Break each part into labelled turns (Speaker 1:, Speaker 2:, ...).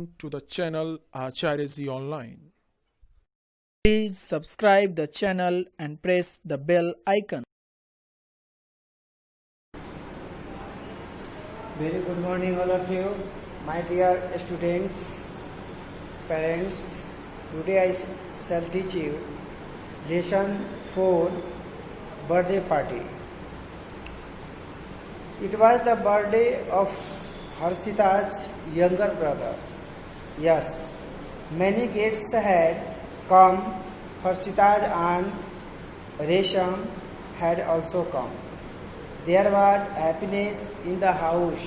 Speaker 1: to the channel Acharyaji Online.
Speaker 2: Please subscribe the channel and press the bell icon.
Speaker 3: Very good morning all of you, my dear students, parents. Today I shall teach you lesson 4, birthday party. It was the birthday of Harshita's younger brother. Yes, many guests had come. Harshita's aunt Resham had also come. There was happiness in the house.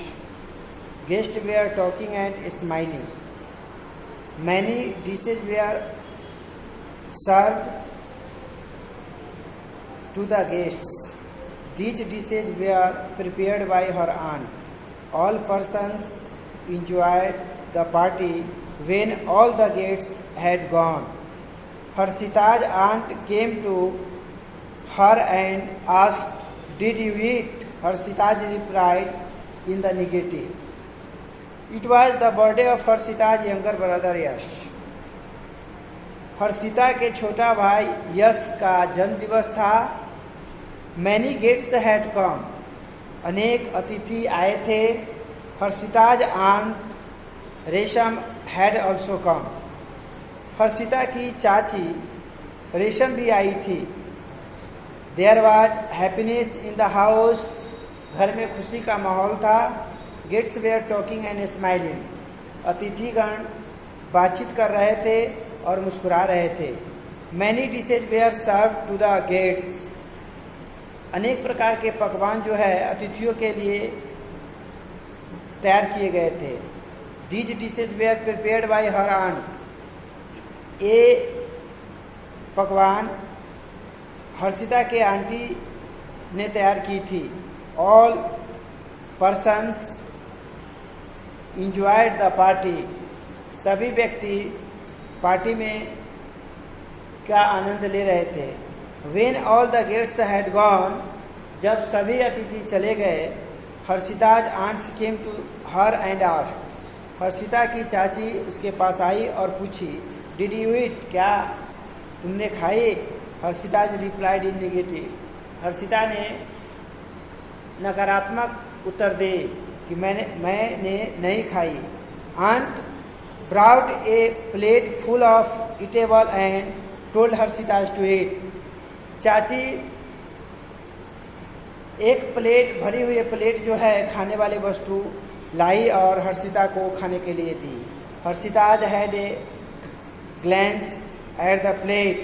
Speaker 3: Guests were talking and smiling. Many dishes were served to the guests. These dishes were prepared by her aunt. All persons enjoyed the party when all the guests had gone. Harshita's aunt came to her and asked, "Did you eat?" Harshita replied in the negative. It was the birthday of Harshita's younger brother Yash. Harshita के छोटा भाई यश का जन्म दिवस था. Many guests had come. अनेक अतिथि आए थे. Harshita's aunt रेशम had also come. हर्षिता की चाची रेशम भी आई थी. There was happiness in the house. घर में खुशी का माहौल था. Guests were talking and smiling. अतिथिगण बातचीत कर रहे थे और मुस्कुरा रहे थे. Many dishes were served to the guests. अनेक प्रकार के पकवान जो है अतिथियों के लिए तैयार किए गए थे. These dishes were prepared by her aunt. ये पकवान हर्षिता के आंटी ने तैयार की थी. All persons enjoyed the party. सभी व्यक्ति पार्टी में का आनंद ले रहे थे. When all the guests had gone, जब सभी अतिथि चले गए, हर्षिता's aunt came to her and asked. Harshita की चाची उसके पास आई और पूछी, Did you eat? क्या तुमने खाई? Harshita replied in negative. Harshita ने नकारात्मक उत्तर दे कि मैंने नहीं खाई. Aunt brought a plate full of eatable and told Harshita to eat. चाची एक प्लेट भरी हुई प्लेट जो है खाने वाले वस्तु लाई और हर्षिता को खाने के लिए दी. Harshita had a glance at the plate.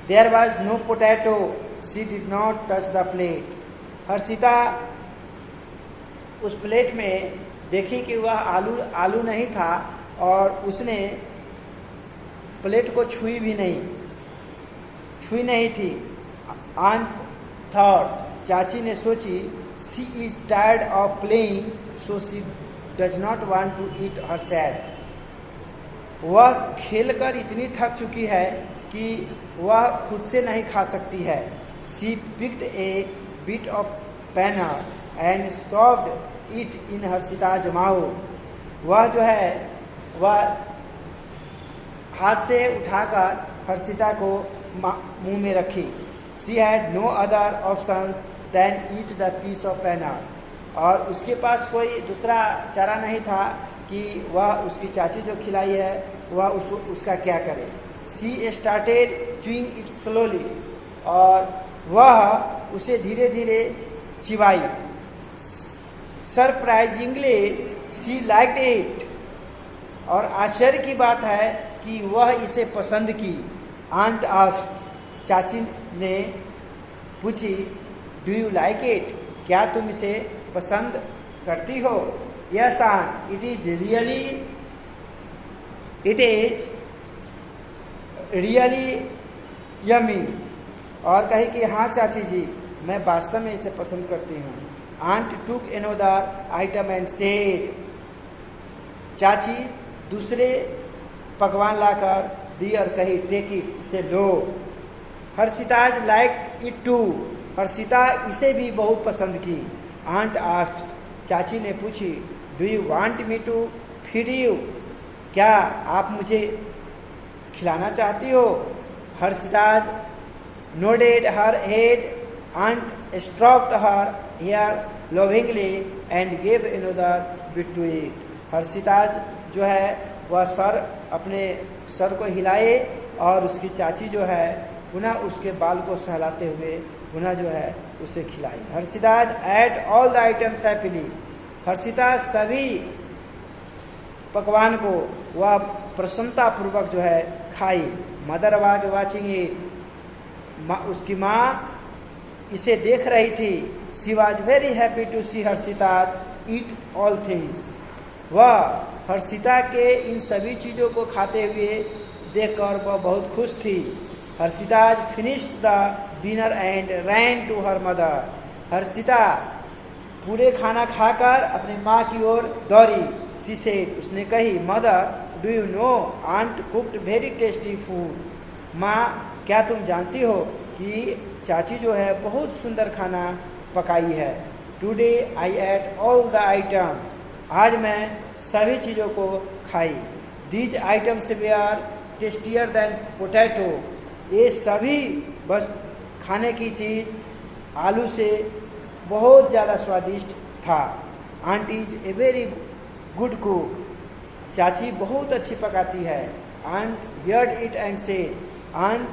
Speaker 3: There was no potato. She did not touch the plate. Harshita उस प्लेट में देखी कि वह आलू नहीं था और उसने प्लेट को छुई नहीं थी. Aunt thought. चाची ने सोची, she is tired of playing, so she does not want to eat herself. वह खेलकर इतनी थक चुकी है कि वह खुद से नहीं खा सकती है. She picked a bit of panna and shoved it in Harshita's mouth. वह जो है वह हाथ से उठाकर हर्षिता को मुंह में रखी. She had no other options than eat the piece of panna. और उसके पास कोई दूसरा चारा नहीं था कि वह उसकी चाची जो खिलाई है वह उसका क्या करे. She started chewing it slowly. और वह उसे धीरे धीरे चिबाई. Surprisingly, she liked it. और आश्चर्य की बात है कि वह इसे पसंद की. Aunt asked. चाची ने पूछी, Do you like it? क्या तुम इसे पसंद करती हो? Yes, aunt. It is really yummy. और कही कि हाँ चाची जी, मैं वास्तव में इसे पसंद करती हूँ. Aunt took another item and said. चाची दूसरे पकवान लाकर दी और कही, Take it, इसे लो. Harshita liked it too. Harshita इसे भी बहुत पसंद की. Aunt asked. चाची ने पूछी, do you want me to feed you? क्या आप मुझे खिलाना चाहती हो? हर्षिताज nodded her head and stroked her hair lovingly and gave another bit to eat. हर्षिताज जो है वह अपने सर को हिलाए और उसकी चाची जो है पुनः उसके बाल को सहलाते हुए पुनः जो है उसे खिलाई. हर्षिताज ate all the items happily. हर्षिताज सभी पकवान को वह प्रसन्नता पूर्वक जो है खाई. Mother was watching it. उसकी माँ इसे देख रही थी. She was very happy to see Harshita's eat all things. वह हर्षिता के इन सभी चीज़ों को खाते हुए देखकर वह बहुत खुश थी. Harshita's finished the dinner and ran to her mother. Harshita पूरे खाना खाकर अपनी माँ की ओर दौड़ी. शी सेड, उसने कही, mother do you know aunt cooked very tasty food. माँ क्या तुम जानती हो कि चाची जो है बहुत सुंदर खाना पकाई है. Today I ate all the items. आज मैं सभी चीज़ों को खाई. These items they are tastier than potato. ये सभी बस खाने की चीज़ आलू से बहुत ज़्यादा स्वादिष्ट था. Aunty is a very good cook. चाची बहुत अच्छी पकाती है. Aunt heard it and said. Aunt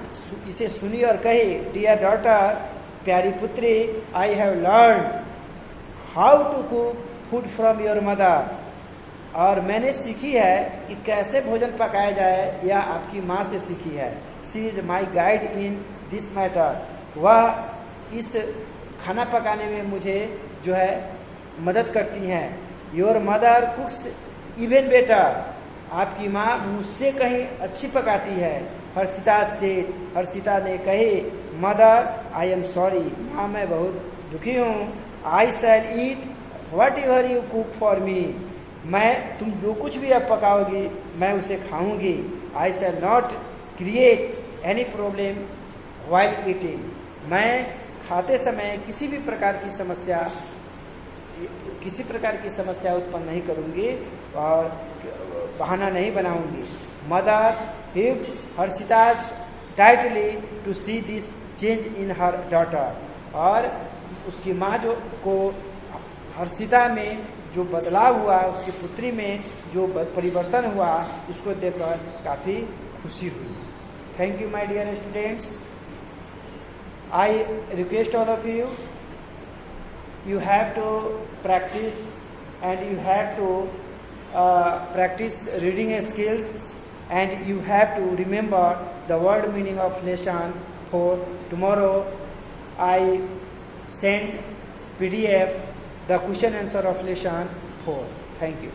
Speaker 3: इसे सुनी और कही, डियर डॉटर, प्यारी पुत्री, I have learn how to cook food from your mother. और मैंने सीखी है कि कैसे भोजन पकाया जाए या आपकी माँ से सीखी है. She is my guide in this matter. वह इस खाना पकाने में मुझे जो है मदद करती हैं. Your mother कुक्स even better. आपकी माँ मुझसे कहीं अच्छी पकाती है. हर्षिता से, हर्षिता ने कही, मदर आई एम सॉरी. माँ मैं बहुत दुखी हूँ. I shall eat whatever you cook for me. मैं तुम जो कुछ भी अब पकाओगी मैं उसे खाऊंगी. I shall not create any problem while eating. मैं खाते समय किसी भी प्रकार की समस्या उत्पन्न नहीं करूंगी और बहाना नहीं बनाऊंगी. Mother hip Harshita's tightly to see this change in her daughter. और उसकी माँ जो को हर्षिता में जो बदलाव हुआ, उसकी पुत्री में जो परिवर्तन हुआ, उसको देखकर काफ़ी खुशी हुई. Thank you my dear students. I request all of you, you have to practice and you have to practice reading skills and you have to remember the word meaning of lesson 4. Tomorrow I send PDF the question answer of lesson 4. Thank you.